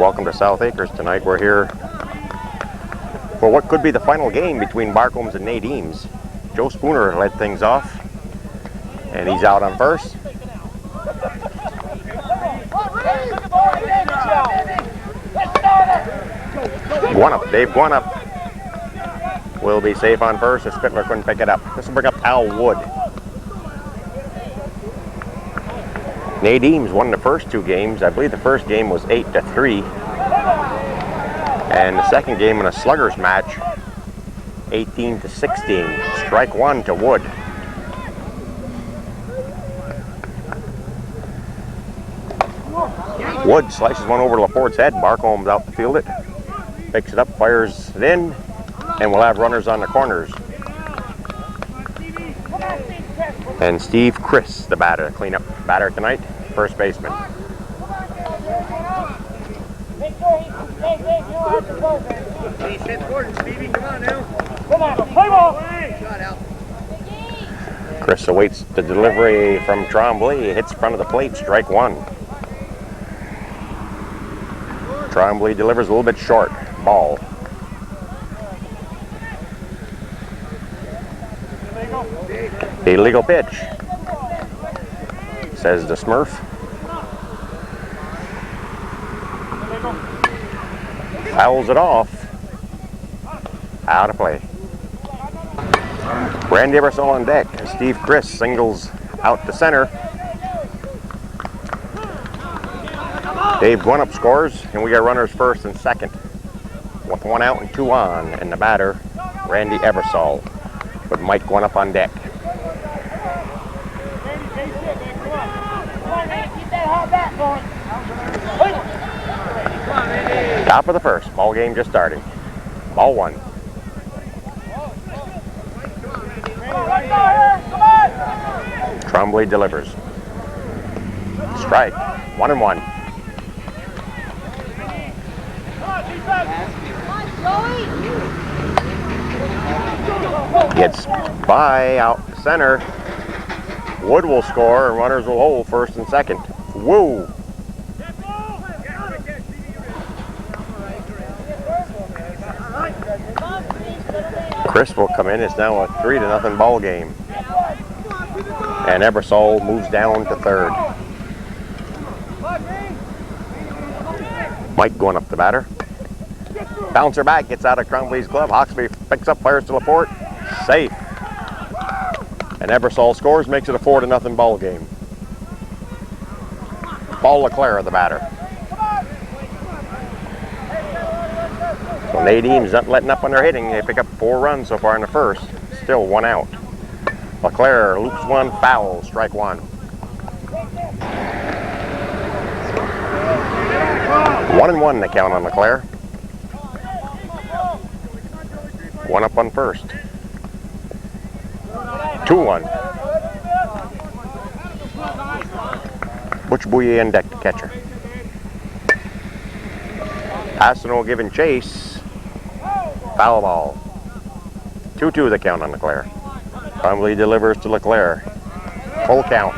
Welcome to South Acres tonight. We're here for what could be the final game between Barcombs and Nadim's. Joe Spooner led things off, and he's out on first. Dave Guanup will be safe on first as Spittler couldn't pick it up. This will bring up Al Wood. Nadim's won the first two games. I believe the first game was 8-3. And the second game in a sluggers match, 18-16. Strike one to Wood. Wood slices one over Laporte's head. Barcomb's out to field it. Picks it up, fires it in, and we'll have runners on the corners. And Steve Chris, the batter, cleanup batter tonight, first baseman. Chris awaits the delivery from Tremblay. He hits front of the plate, strike one. Tremblay delivers a little bit short, ball. Illegal pitch, says the Smurf. Fouls it off. Out of play. Randy Eversole on deck. Steve Chris singles out to center. Dave Guanup scores, and we got runners first and second with one out and two on, and the batter, Randy Eversole, with Mike Guanup on deck. Top of the first, ball game just starting. Ball one. Tremblay delivers. Strike, 1-1. Gets by out center. Wood will score and runners will hold first and second. Woo! Chris will come in. It's now a 3-0 ball game. And Eversole moves down to third. Mike going up the batter. Bouncer back, gets out of Tremblay's glove. Hawksby picks up, fires to Laporte. Safe. And Eversole scores, makes it a 4-0 ball game. Paul LeClaire, the batter. So Nadim's not letting up on their hitting. They pick up 4 runs so far in the first. Still one out. LeClaire loops one, foul, strike one. 1-1 the count on LeClaire. One up on first. 2-1. Butch Bouye and deck, the catcher. Asino giving chase. Foul ball. 2-2 the count on LeClaire. Tremblay delivers to LeClaire. Full count.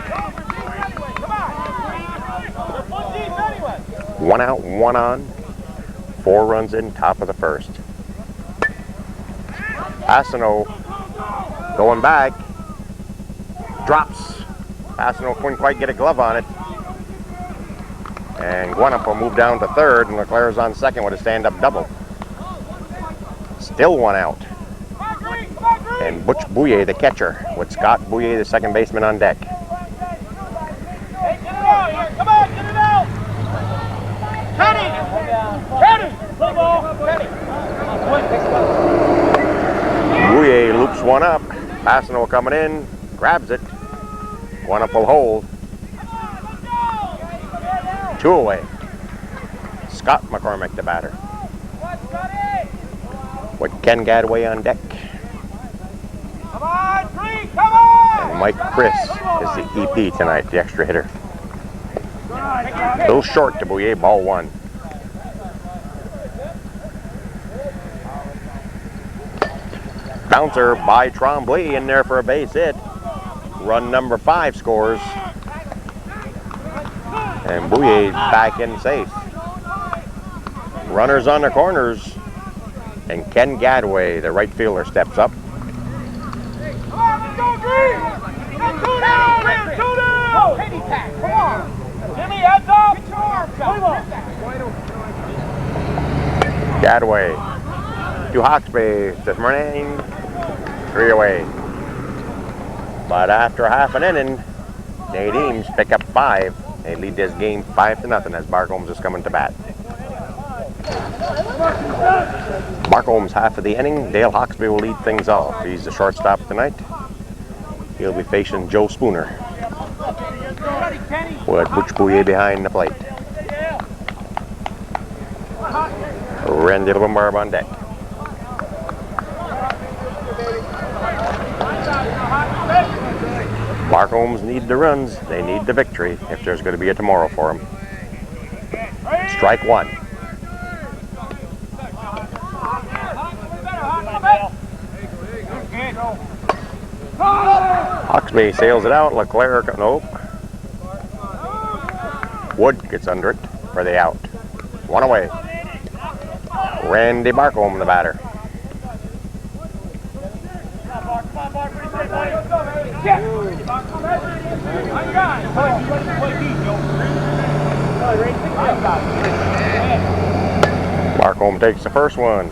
1 out, 1 on. 4 runs in, top of the first. Asino going back. Drops. Asino couldn't quite get a glove on it. And Guanup will move down to third, and LeClaire's on second with a stand-up double. Still 1 out. And Butch Bouye, the catcher, with Scott Bouye, the second baseman, on deck. Bouye loops one up. Asino coming in, grabs it. Guanup will hold. 2 away. Scott McCormick, the batter. With Ken Gadway on deck. And Mike Chris is the EP tonight, the extra hitter. A little short to Bouye, ball 1. Bouncer by Tremblay in there for a base hit. Run number 5 scores. And Bouye back in safe. runners on the corners, and Ken Gadway, the right fielder, steps up. Gadway to Hawksby, to Murnane, 3 away. But after half an inning, Nadim's pick up 5. They lead this game 5-0 as Barcomb is coming to bat. Barcomb's half of the inning. Dale Hawksby will lead things off. He's the shortstop tonight. He'll be facing Joe Spooner with Butch Bouye behind the plate. Randy Lombarb on deck. Barcombs need the runs. They need the victory if there's going to be a tomorrow for them. Strike 1. Hawksby sails it out. Leclerc, nope. Wood gets under it for the out. 1 away. Randy Barcomb, the batter. Barcomb takes the first one.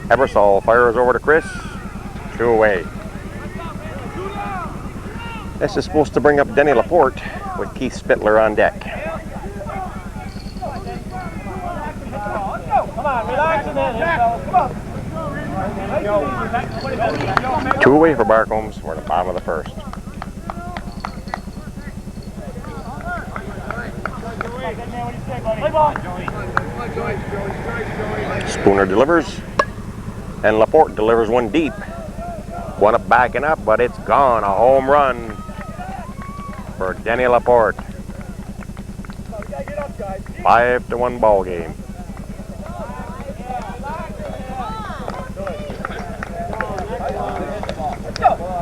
Ebersol fires over to Chris. 2 away. This is supposed to bring up Denny Laporte with Keith Spittler on deck. Come on, relax and then, come on. 2 away for Barcombs. We're at the bottom of the first. Spooner delivers, and Laporte delivers one deep. One up, backing up, but it's gone. A home run for Denny Laporte. 5-1 ball game.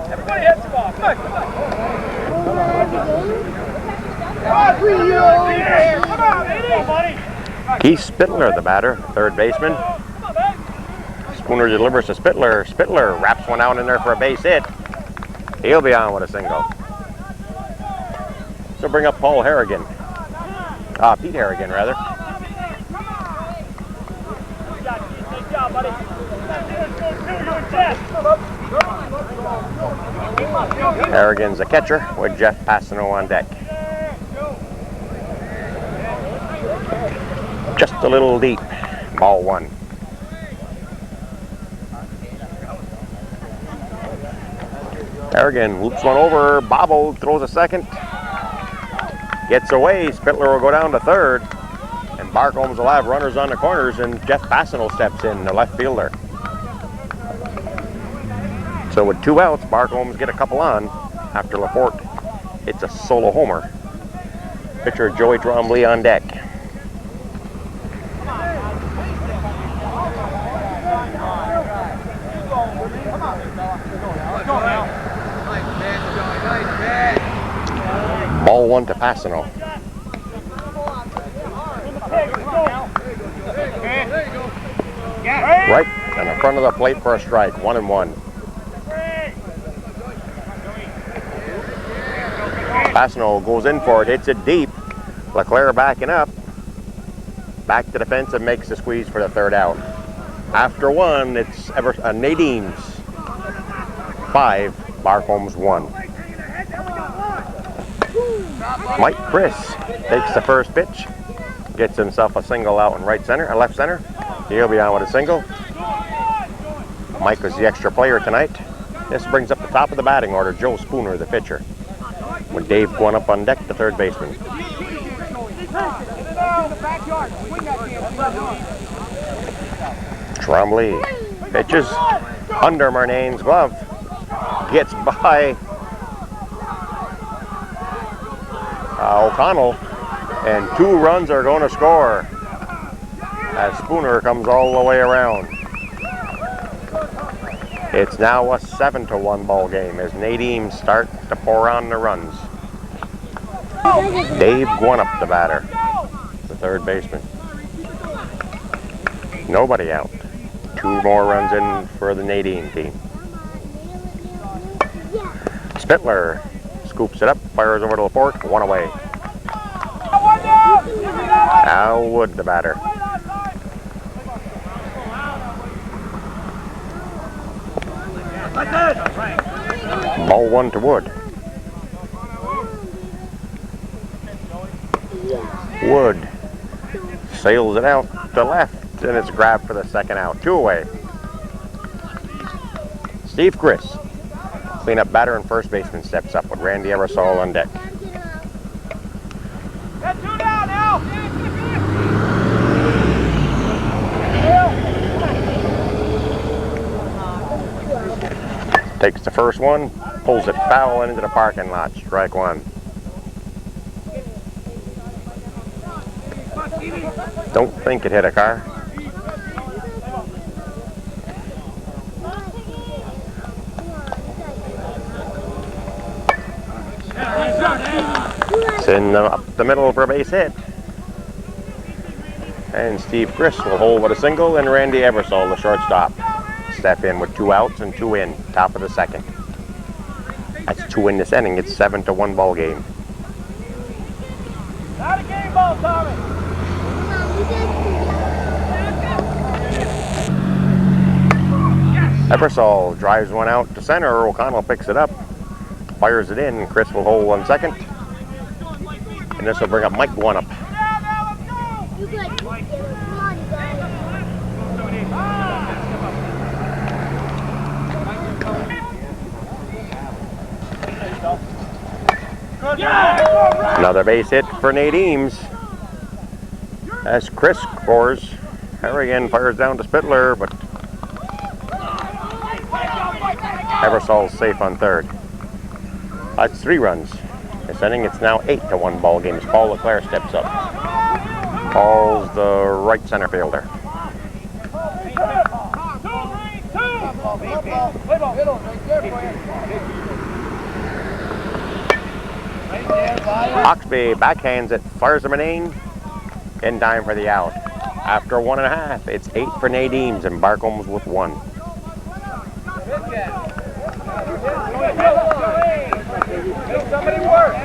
Everybody hits the ball. Come on. Keith Spittler, the batter, third baseman. Spooner delivers to Spittler. Spittler wraps one out in there for a base hit. He'll be on with a single. So bring up Paul Harrigan. Pete Harrigan, rather. Good job, buddy. Harrigan's a catcher with Jeff Passano on deck. Just a little deep. Ball 1. Harrigan loops one over. Bobble throws a second. Gets away. Spittler will go down to third. And Barcombs will have runners on the corners, and Jeff Passano steps in, the left fielder. So with 2 outs, Barcombs get a couple on after Laporte hits a solo homer. Pitcher Joey Trombley on deck. Ball 1 to Passano. Right in the front of the plate for a strike. 1-1. Passano goes in for it, hits it deep. Leclerc backing up. Back to the fence and makes the squeeze for the third out. After 1, it's Nadim's 5, Barcomb's 1. Mike Chris takes the first pitch, gets himself a single out in left center. He'll be on with a single. Mike was the extra player tonight. This brings up the top of the batting order, Joe Spooner, the pitcher, with Dave going up on deck, the third baseman. Trombley pitches under Murnane's glove, gets by O'Connell, and 2 runs are going to score as Spooner comes all the way around. It's now a 7-1 ball game as Nadim start to pour on the runs. Dave Gwinnett, the batter, the third baseman. Nobody out. 2 more runs in for the Nadim team. Spittler scoops it up, fires over to Laporte, 1 away. Al Wood, the batter. Ball 1 to Wood. Wood sails it out to left, and it's grabbed for the second out. 2 away. Steve Chris, cleanup batter and first baseman, steps up with Randy Eversole on deck. Get 2 down now. Takes the first one, pulls it foul into the parking lot. Strike 1. Don't think it hit a car. It's in up the middle for a base hit. And Steve Chris will hold with a single, and Randy Eversole, the shortstop, step in with 2 outs and 2 in, top of the second. That's 2 in this inning. It's 7-1 ball game. Not a game ball, Tommy. Eversole drives one out to center. O'Connell picks it up, fires it in. Chris will hold 1 second. And this will bring up Mike one up. Another base hit for Nadim's. As Chris scores, Harrigan fires down to Spittler, but Eversole's safe on third. That's 3 runs. This inning, it's now 8-1 ball game. Paul Leclerc steps up. Paul's the right center fielder. Hawksby backhands it, fires him an in time for the out. After 1.5, it's 8 for Nadim's, and Barcomb's with 1.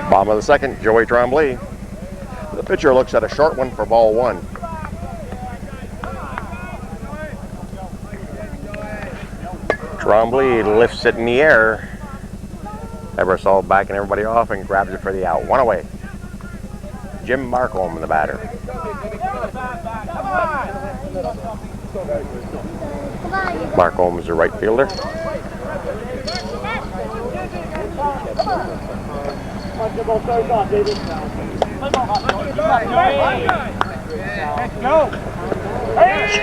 Bottom of the second, Joey Tremblay. The pitcher looks at a short one for ball 1. Tremblay lifts it in the air. Eversole backing everybody off and grabs it for the out. 1 away. Jim Barcomb, the batter. Barcomb is the right fielder.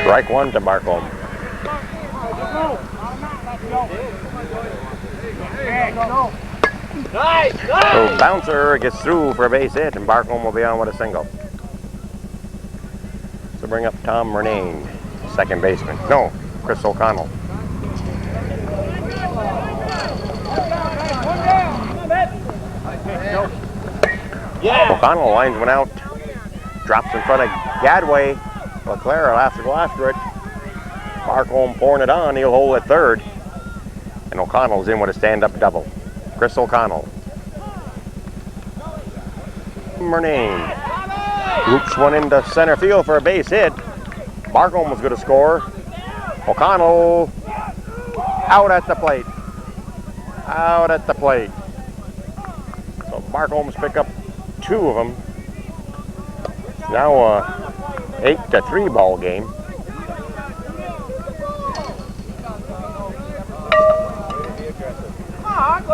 Strike 1 to Barcomb. So Bouncer gets through for a base hit, and Barcomb will be on with a single. So bring up Tom Murnane, second baseman. No, Chris O'Connell. O'Connell lines one out, drops in front of Gadway. Leclerc will have to go after it. Barcomb pouring it on, he'll hold at third. And O'Connell's in with a stand-up double. Chris O'Connell. Murnane loops one into center field for a base hit. Barcomb was going to score. O'Connell out at the plate. Out at the plate. So Barcomb's pick up 2 of them. Now a 8-3 ball game.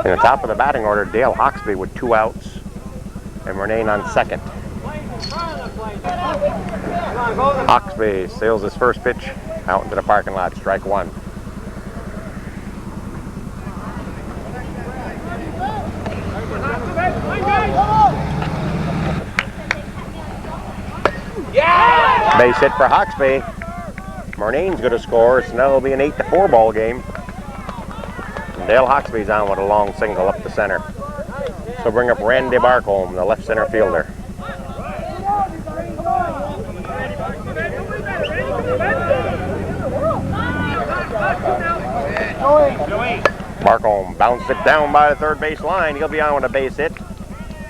In the top of the batting order, Dale Hawksby with 2 outs and Murnane on second. Hawksby sails his first pitch out into the parking lot, strike 1. Base hit for Hawksby. Murnane's going to score, so now it'll be an 8-4 ball game. Dale Hawksby's on with a long single up the center. So bring up Randy Barcomb, the left center fielder. Barcomb bounced it down by the third base line. He'll be on with a base hit.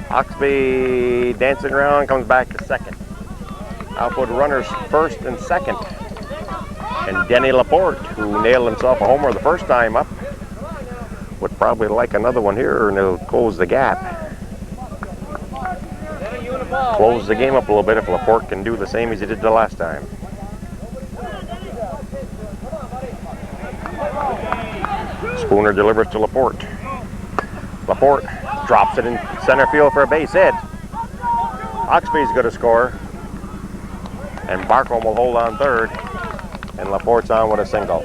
Oxby dancing around, comes back to second. Output runners first and second. And Denny Laporte, who nailed himself a homer the first time up, would probably like another one here, and it'll close the gap. Close the game up a little bit if Laporte can do the same as he did the last time. Spooner delivers to Laporte. Laporte drops it in center field for a base hit. Oxby's going to score. And Barcomb will hold on third. And Laporte's on with a single.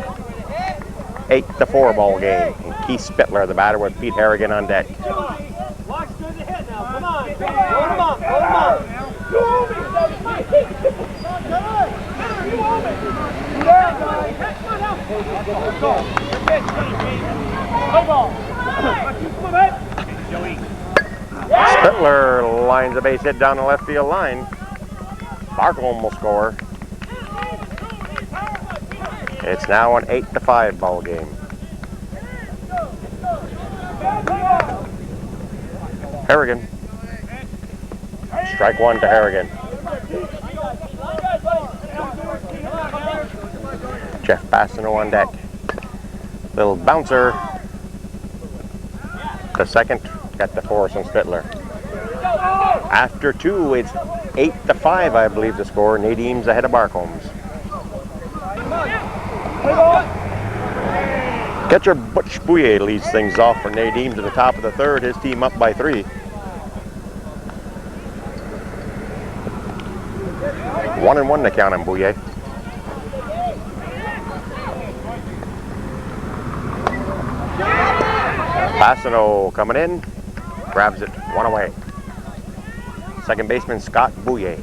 8-4 ball game. And Keith Spittler, the batter, with Pete Harrigan on deck. Watch through the hit now. Come on. Load him up. Spittler lines a base hit down the left field line. Barcomb will score. It's now an 8-5 ball game. Harrigan. Strike one to Harrigan. Jeff Bassino on deck. Little bouncer. The second got the force on Spittler. After two, it's 8-5, I believe, the score. Nadim's ahead of Barcomb's. Catcher Butch Bouye leads things off for Nadim to the top of the third. His team up by 3. 1-1 to count on Bouye. Bassino coming in, grabs it, 1 away. Second baseman Scott Bouye.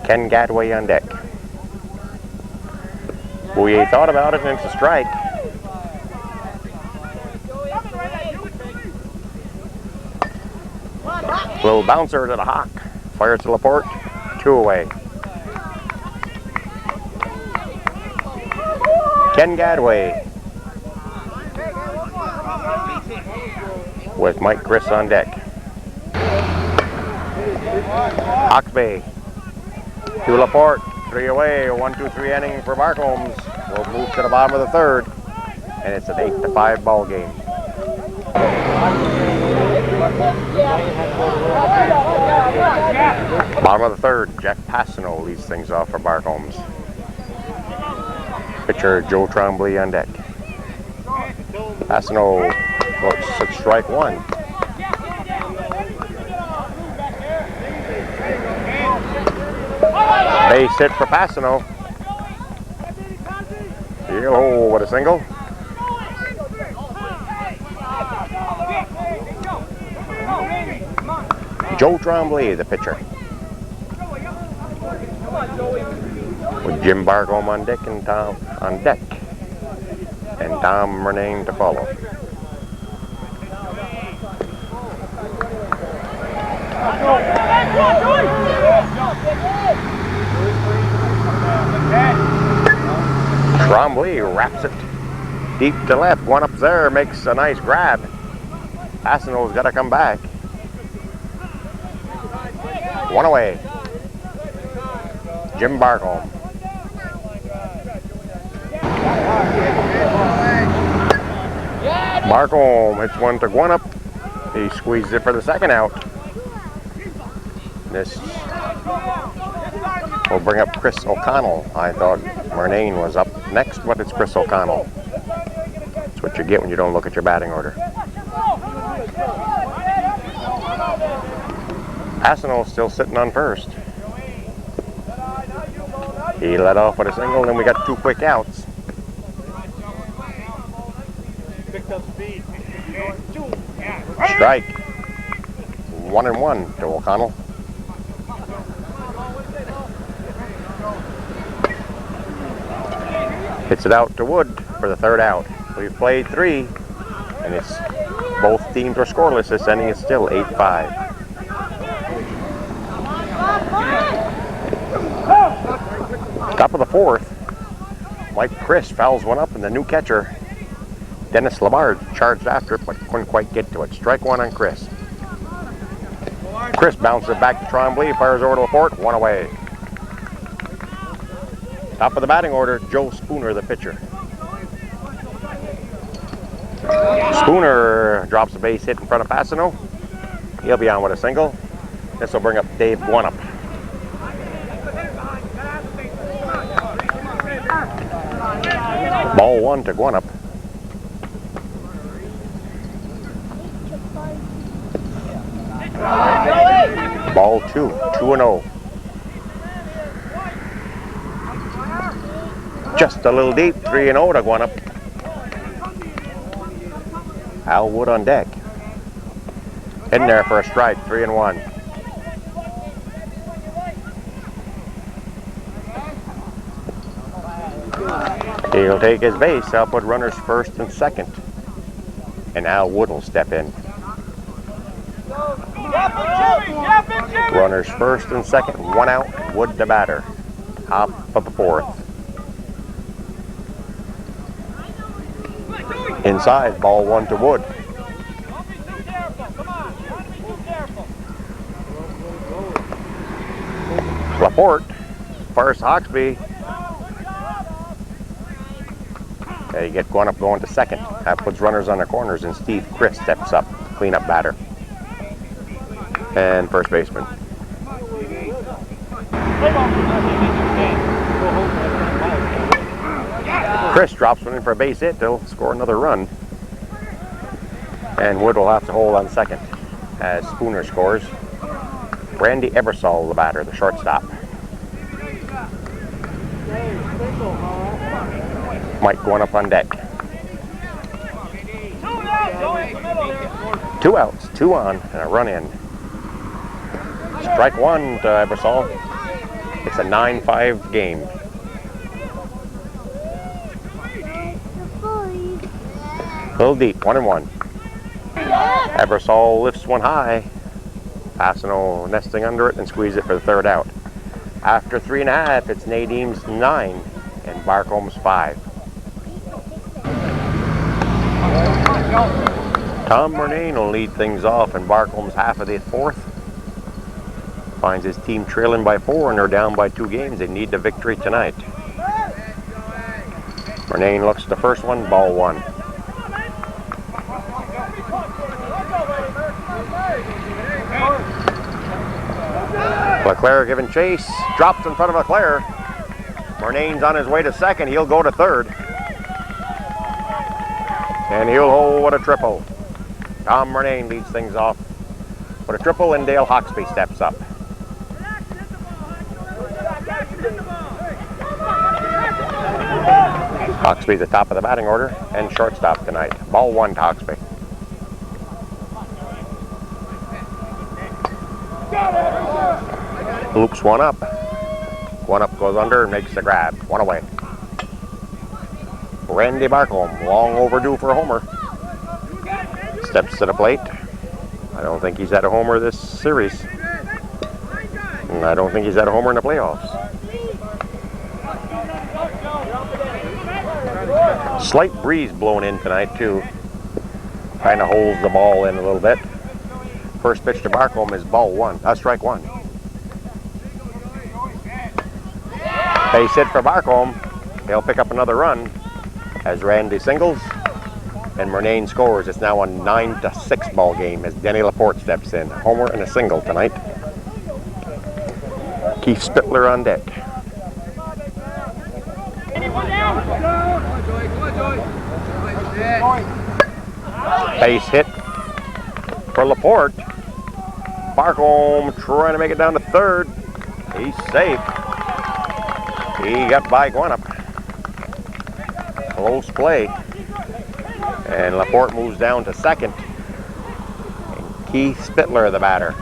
Ken Gadway on deck. Bouye thought about it, and it's a strike. Little bouncer to the Hawk. Fires to Laporte. 2 away. Ken Gadway with Mike Chris on deck. Oxby to Laporte. 3 away. 1-2-3 inning for Barcomb's. We'll move to the bottom of the third, and it's an 8-5 ball game. Bottom of the third, Jeff Passano leads things off for Barcomb's. Pitcher Joe Trombley on deck. Passano looks at strike 1. Base hit for Passano. Oh, what a single. Joe Trombley, the pitcher. With Jim Barcomb on deck and Tom on deck. And Tom Murnane to follow. Trombley wraps it deep to left. One up there makes a nice grab. Passano's got to come back. 1 away. Jim Barcomb. Barcomb hits one to Gwinnett. He squeezed it for the second out. This will bring up Chris O'Connell. I thought Murnane was up next, but it's Chris O'Connell. That's what you get when you don't look at your batting order. Passano's still sitting on first. He led off with a single, and then we got 2 quick outs. Strike. 1-1 to O'Connell. Hits it out to Wood for the third out. We've played 3, and it's both teams are scoreless. This inning is still 8-5. Top of the fourth, Mike Chris fouls one up, and the new catcher, Dennis Labarge, charged after it, but couldn't quite get to it. Strike one on Chris. Chris bounces it back to Tremblay, fires over to Laporte, one away. Top of the batting order, Joe Spooner, the pitcher. Spooner drops a base hit in front of Passano. He'll be on with a single. This will bring up Dave Guanup. Ball one to Guanup. Ball two, 2-0. Just a little deep, 3-0 to Guanup. Al Wood on deck. In there for a strike, 3-1. He'll take his base. I'll put runners first and second. And Al Wood will step in. Runners first and second, one out, Wood the batter. Top of the fourth. Inside, ball one to Wood. Laporte fires Hawksby. They get Guanup going to second. That puts runners on the corners, and Steve Chris steps up, cleanup batter. And first baseman. Chris drops one in for a base hit. They'll score another run. And Wood will have to hold on second as Spooner scores. Randy Ebersol, the batter, the shortstop. Mike going up on deck. 2 outs, 2 on, and a run in. Strike one to Ebersol. It's a 9-5 game. A little deep, 1-1. Ebersol lifts one high. Passano nesting under it and squeeze it for the third out. After 3.5, it's Nadim's 9 and Barcomb's 5. Tom Murnane will lead things off in Barcomb's half of the fourth. Finds his team trailing by 4 and they're down by 2 games. They need the victory tonight. Murnane looks at the first one, ball one. Leclerc giving chase, drops in front of Leclerc. Murnane's on his way to second, he'll go to third. And he'll hold with a triple. Tom Murnane leads things off with a triple, and Dale Hawksby steps up. Hawksby's at the top of the batting order and shortstop tonight. Ball one to Hawksby. Loops one up. One up goes under and makes the grab. One away. Randy Barcomb, long overdue for a homer. Steps to the plate. I don't think he's had a homer this series. And I don't think he's had a homer in the playoffs. Slight breeze blowing in tonight too. Kind of holds the ball in a little bit. First pitch to Barcomb is ball one. Strike one. Base hit for Barcomb. He'll pick up another run as Randy singles and Murnane scores. It's now a 9-6 ball game as Denny Laporte steps in. A homer and a single tonight. Keith Spittler on deck. Base hit for Laporte. Barcomb trying to make it down to third. He's safe. He got by Guanup. Close play. And Laporte moves down to second. And Keith Spittler, the batter.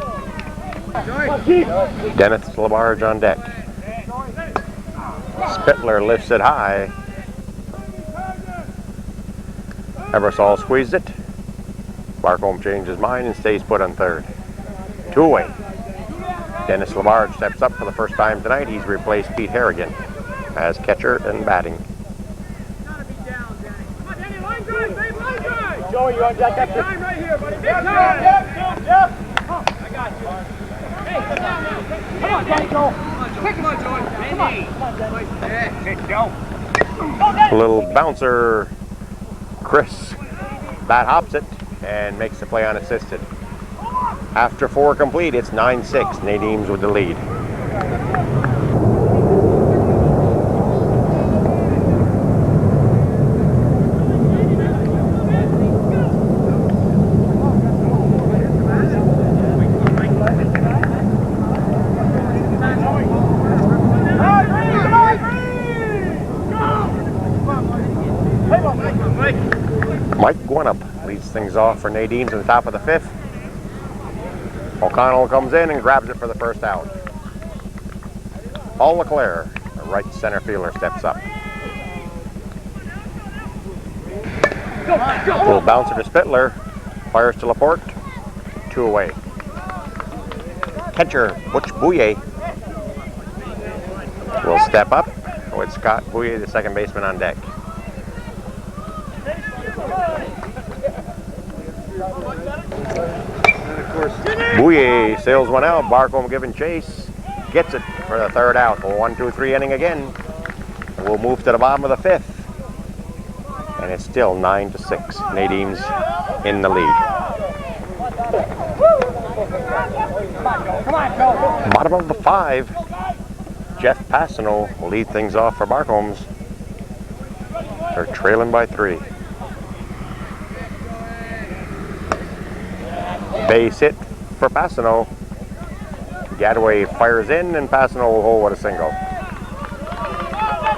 Dennis Labarge on deck. Spittler lifts it high. Ebersol squeezed it. Barcomb changed his mind and stays put on third. 2 away. Dennis Labarge steps up for the first time tonight. He's replaced Pete Harrigan. as catcher and batting. Joey, you want to jack up time right here, buddy. Big time, Jeff. I got you. Hey, come on now. Come on, Joe. Come on, Joey. Come on, Joe. Little bouncer, Chris, bat hops it and makes the play unassisted. After 4 complete, it's 9-6. Nadim's with the lead. Mike Gwinnett leads things off for Nadim's in the top of the 5th. O'Connell comes in and grabs it for the first out. Paul LeClaire, the right center fielder, steps up. Little bouncer to Spittler, fires to Laporte, 2 away. Catcher Butch Bouye will step up with Scott Bouye, the second baseman, on deck. Bouye sails one out. Barcomb giving chase. Gets it for the 3rd out. 1-2-3 inning again. And we'll move to the bottom of the 5th. And it's still 9-6. Nadim's in the lead. Bottom of the 5. Jeff Passano will lead things off for Barcombs. They're trailing by 3. Base hit for Passano. Gadway fires in and Passano will hold with a single.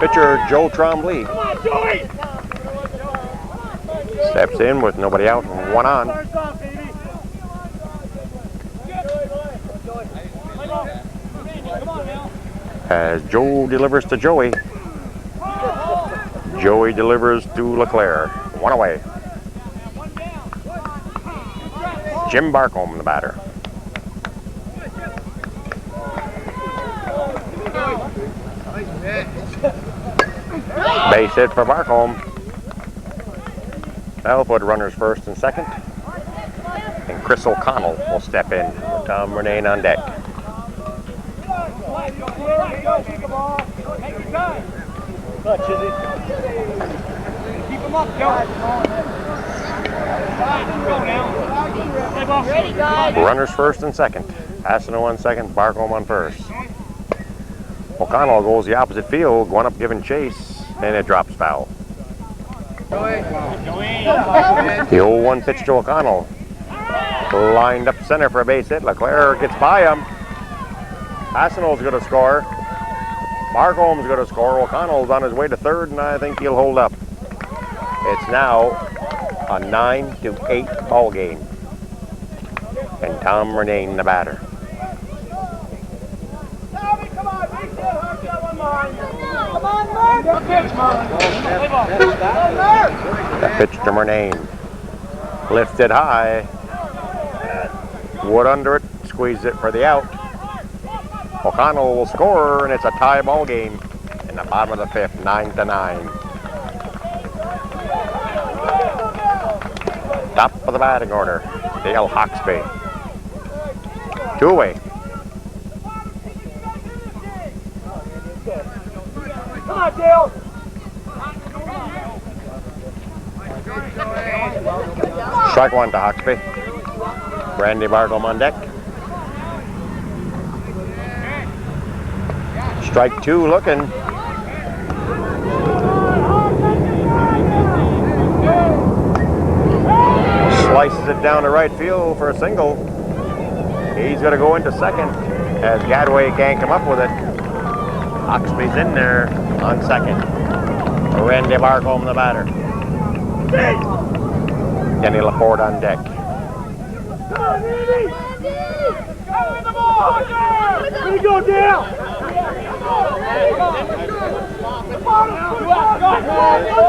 Pitcher Joe Trombley steps in with nobody out and 1 on. As Joe delivers to Joey. Joey delivers to LeClaire. 1 away. Jim Barcomb, the batter. Base hit for Barcomb. That'll put runners first and second. And Chris O'Connell will step in with Tom Renane on deck. Keep him up, Joe. Ready, guys. Runners first and second. Passano on second, Barcomb on first. O'Connell goes the opposite field, going up giving chase, and it drops foul. The 0-1 pitch to O'Connell. Lined up center for a base hit. LeClaire gets by him. Passano's going to score. Barcomb's going to score. O'Connell's on his way to 3rd, and I think he'll hold up. It's now a 9-8 ball game. And Tom Renane, the batter. The pitch to Renane. Lifted high. Wood under it. Squeezed it for the out. O'Connell will score, and it's a tie ball game in the bottom of the 5th, 9-9. Top of the batting order, Dale Hawksby. 2 away. Come on, Dale. Strike 1 to Hawksby. Randy Barcomb on deck. Strike 2 looking. Slices it down to right field for a single. He's going to go into second as Gadway can't come up with it. Hawksby's in there on second. Randy Barcomb, the batter. Kenny Laporte on deck. Come on, Randy! Go in the ball! Here we go, Dale!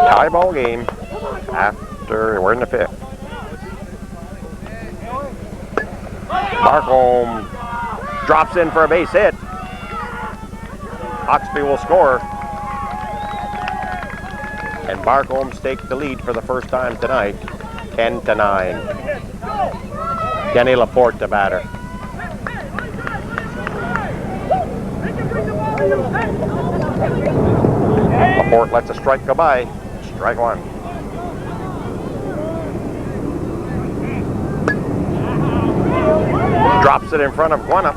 Tie ball game after we're in the 5th. Barcomb drops in for a base hit. Hawksby will score. Barcomb take the lead for the first time tonight, 10-9. Kenny Laporte the batter. Laporte lets a strike go by. Strike one. Drops it in front of Guanup.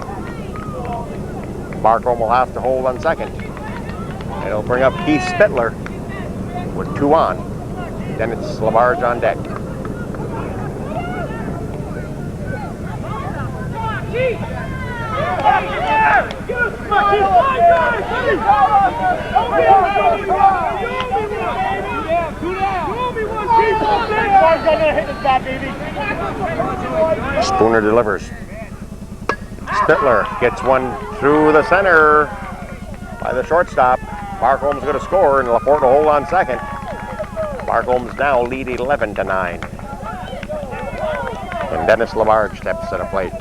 Barcomb will have to hold on second. It'll bring up Keith Spittler with 2 on. Then it's Labarge on deck. Spooner delivers. Spittler gets one through the center by the shortstop. Barcomb's going to score, and Laporte will hold on second. Barcomb's now lead 11-9. And Dennis Labarge steps to the plate.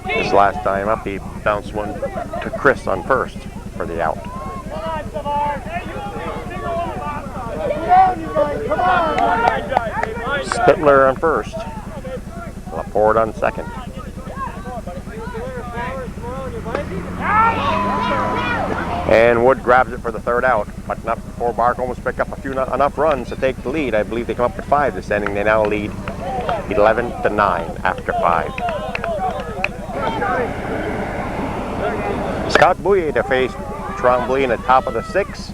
This last time up, he bounced one to Chris on first for the out. Spittler on first. Laporte on second. And Wood grabs it for the third out, but enough before Barcomb pick up enough runs to take the lead. I believe they come up with 5 this inning. They now lead 11-9 after 5. Scott Bouye to face Tremblay in the top of the 6th.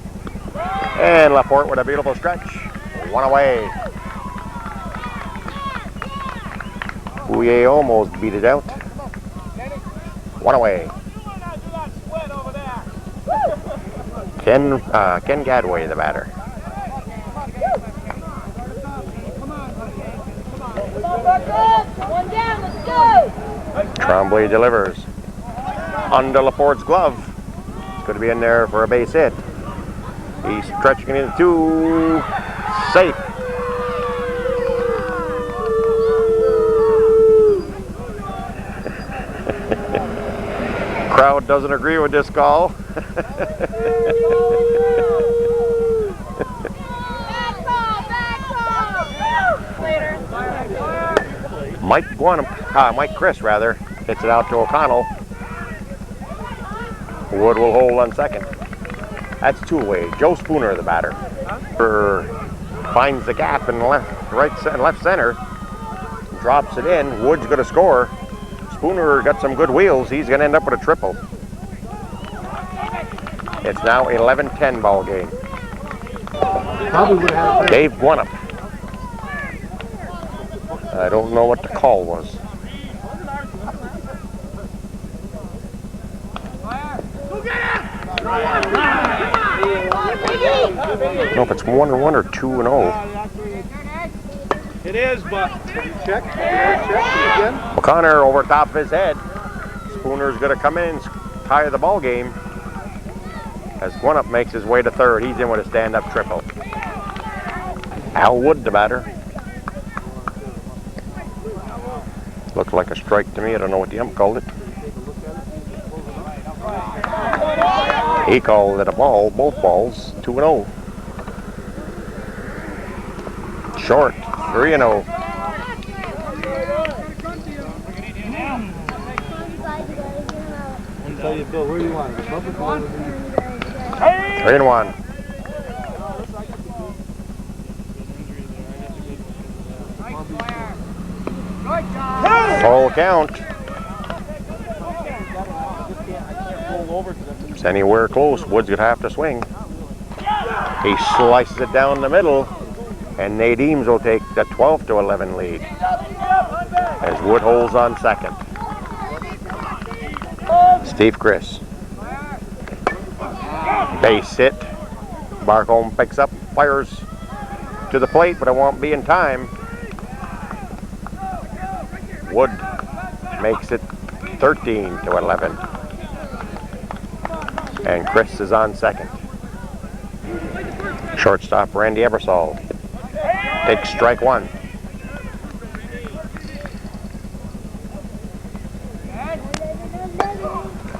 And Laporte with a beautiful stretch. 1 away. Bouye almost beat it out. 1 away. Ken Gadway, the batter. One down, let's go! Tremblay delivers. Under Laporte's glove. It's going to be in there for a base hit. He's stretching it into safe. Crowd doesn't agree with this call. Mike Chris hits it out to O'Connell. Wood will hold on second. That's 2 away. Joe Spooner, the batter, finds the gap in left center, drops it in. Wood's going to score. Spooner got some good wheels. He's going to end up with a triple. It's now 11-10 ball game. Dave Guanup. I don't know what the call was. I don't know if it's 1-1 or 2-0. It is, but check again. O'Connor over top of his head. Spooner's going to come in and tie the ball game as Guanup makes his way to third. He's in with a stand-up triple. Al Wood, the batter. Looked like a strike to me. I don't know what the ump called it. He called it a ball, both balls, 2-0. Short, 3-0. I'll tell you, Bill, where do you want it? 3-1. Full count. It's anywhere close. Wood's gonna have to swing. He slices it down the middle, and Nadim's will take the 12-11 lead as Wood holds on second. Steve Chris. Base hit. Barcomb picks up, fires to the plate, but it won't be in time. Wood makes it 13-11. And Chris is on second. Shortstop Randy Ebersol takes strike one.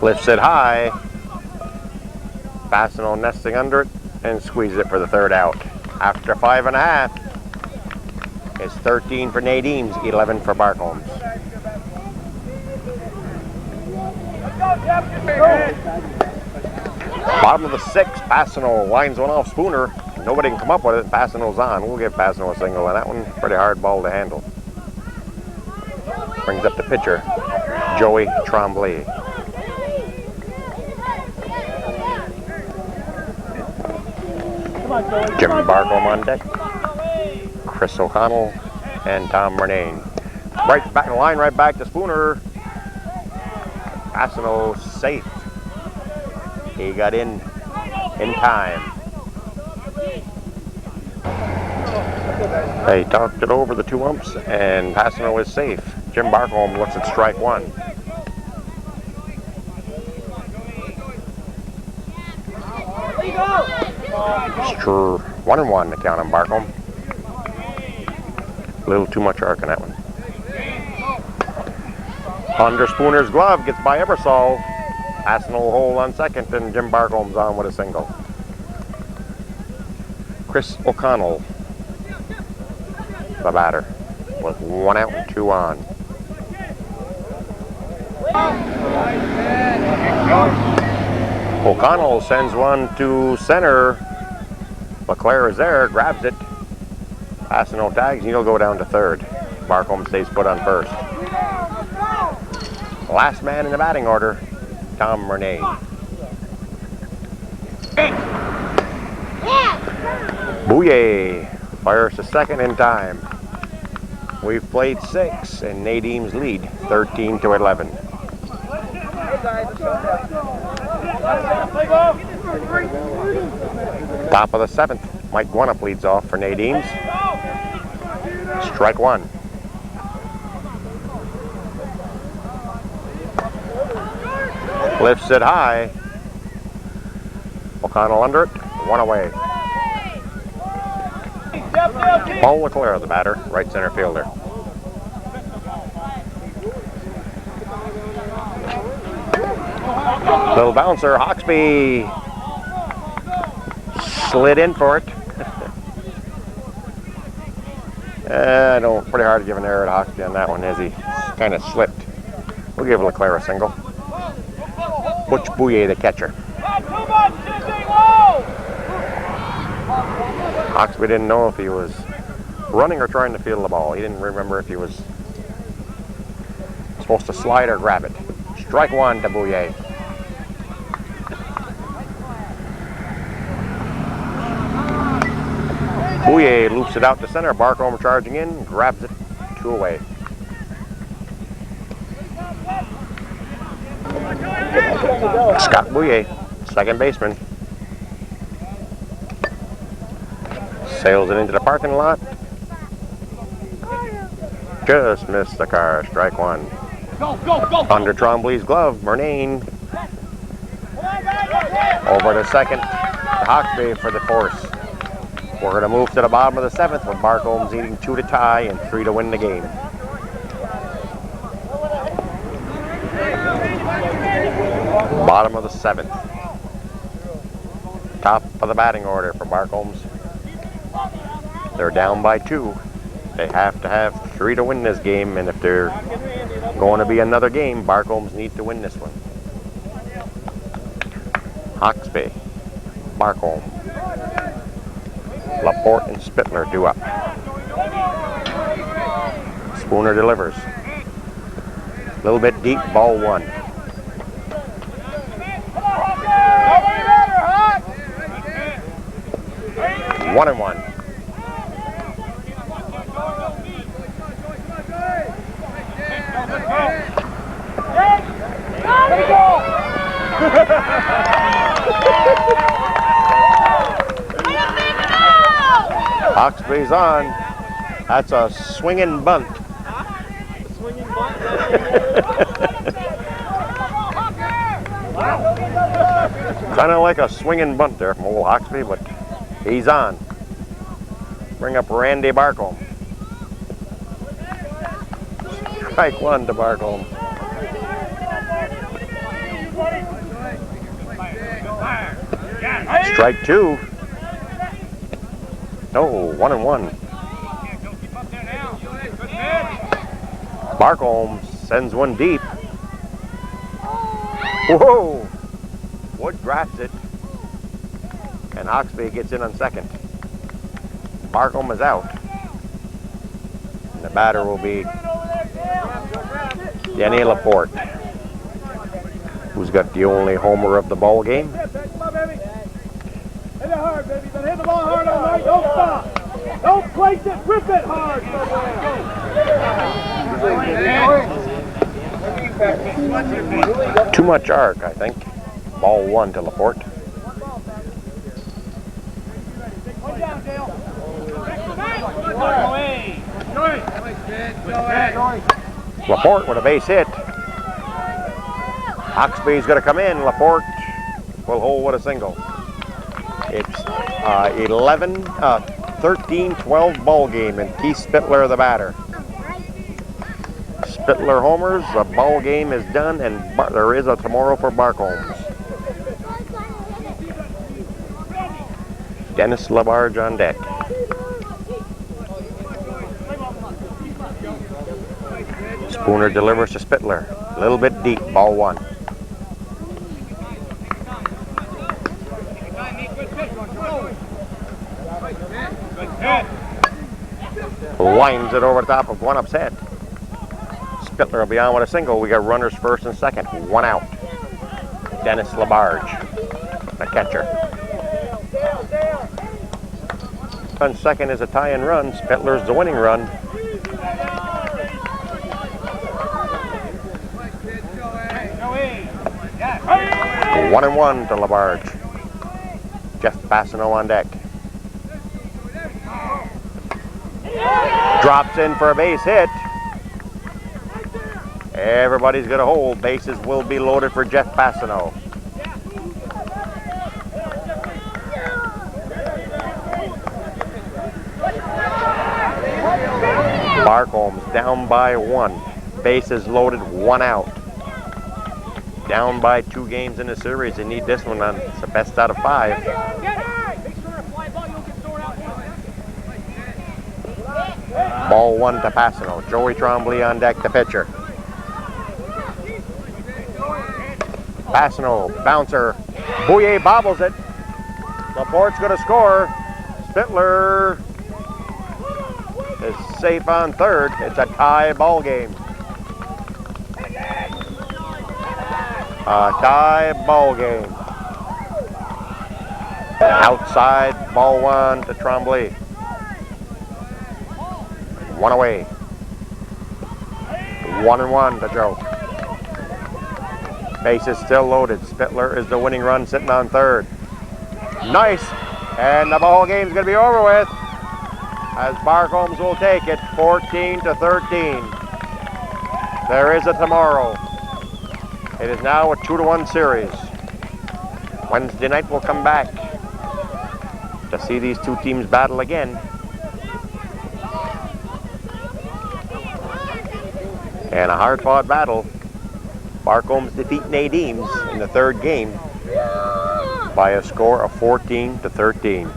Lifts it high. Fastenal nesting under it and squeeze it for the third out. After 5.5, it's 13 for Nadim's, 11 for Barcomb's. Bottom of the 6th, Fastenal lines one off Spooner. Nobody can come up with it. Fastenal's on. We'll give Fastenal a single on that one. Pretty hard ball to handle. Brings up the pitcher, Joey Tremblay. Jim Barcomb on deck, Chris O'Connell, and Tom Murnane. Right back in the line, right back to Spooner. Fastenal safe. He got in time. They talked it over the 2 umps, and Fastenal is safe. Jim Barcomb looks at strike 1. Sure, 1-1 to count on Barcomb. A little too much arc in that one. Under Spooner's glove, gets by Ebersol. Fastenal hold on second, and Jim Barcomb's on with a single. Chris O'Connell, the batter, with 1 out and 2 on. O'Connell sends one to center. LeClaire is there, grabs it. Fastenal tags, and he'll go down to third. Barcomb stays put on first. Last man in the batting order, Tom Murnane. Bouye fires to second in time. We've played 6, and Nadim's lead 13-11. Top of the 7th, Mike Guanup leads off for Nadim's. Strike 1. Lifts it high. O'Connell under it, 1 away. Paul LeClaire, the batter, right center fielder. Little bouncer, Hawksby slid in for it. Pretty hard to give an error to Hawksby on that one as he kind of slipped. We'll give LeClaire a single. Butch Bouye, the catcher. Hawksby didn't know if he was running or trying to field the ball. He didn't remember if he was supposed to slide or grab it. Strike 1 to Bouye. Bouye loops it out to center. Barcomb charging in, grabs it, 2 away. Scott Bouye, second baseman. Sails it into the parking lot. Just missed the car. Strike 1. Under Tremblay's glove, Murnane. Over to second to Hawksby for the force. We're going to move to the bottom of the 7th with Barcomb's needing 2 to tie and 3 to win the game. Bottom of the 7th. Top of the batting order for Barcomb's. They're down by 2. They have to have 3 to win this game, and if they're going to be another game, Barcomb's need to win this one. Hawksby, Barcomb, Laporte and Spittler due up. Spooner delivers. A little bit deep, ball 1. One and 1. Hawksby's on. That's a swinging bunt. Swinging bunt? Kind of like a swinging bunt there from old Hawksby, but he's on. Bring up Randy Barcomb. Strike 1 to Barcomb. Strike two. No, 1-1. Barcomb sends one deep. Whoa! Wood grabs it. And Oxby gets in on second. Barcomb is out. And the batter will be Denny Laporte, who's got the only homer of the ball game. Hit it hard, baby. But hit the ball hard all night. Don't stop. Don't place it. Rip it hard. Too much arc, I think. Ball one to Laporte. One down, Dale. Laporte with a base hit. Oxby's going to come in. Laporte will hold with a single. It's 13-12 ball game, and Keith Spittler the batter. Spittler homers, the ball game is done, and there is a tomorrow for Barcomb. Dennis Labarge on deck. Spooner delivers to Spittler. A little bit deep, ball one. Winds it over the top of one upset. Spittler will be on with a single. We got runners first and second. One out. Dennis Labarge, the catcher. On second is a tie-in run. Spittler's the winning run. One and one to Labarge. Jeff Bassino on deck. Drops in for a base hit. Everybody's going to hold. Bases will be loaded for Jeff Bassino. Barcomb's down by one. Bases loaded, one out. Down by 2 games in the series. They need this one on. It's the best out of 5. Ball one to Bassino. Joey Trombley on deck, the pitcher. Bassino, bouncer. Bouye bobbles it. Laporte's going to score. Spittler is safe on third. It's a tie ball game. A tie ball game. Outside, ball one to Trombley. One away. 1-1 to Joe. Base is still loaded. Spittler is the winning run, sitting on third. Nice. And the ball game's going to be over with, as Barcombs will take it 14-13. There is a tomorrow. It is now a 2-1 series. Wednesday night we'll come back to see these two teams battle again. And a hard-fought battle. Barcombs defeat Nadim's in the third game by a score of 14-13.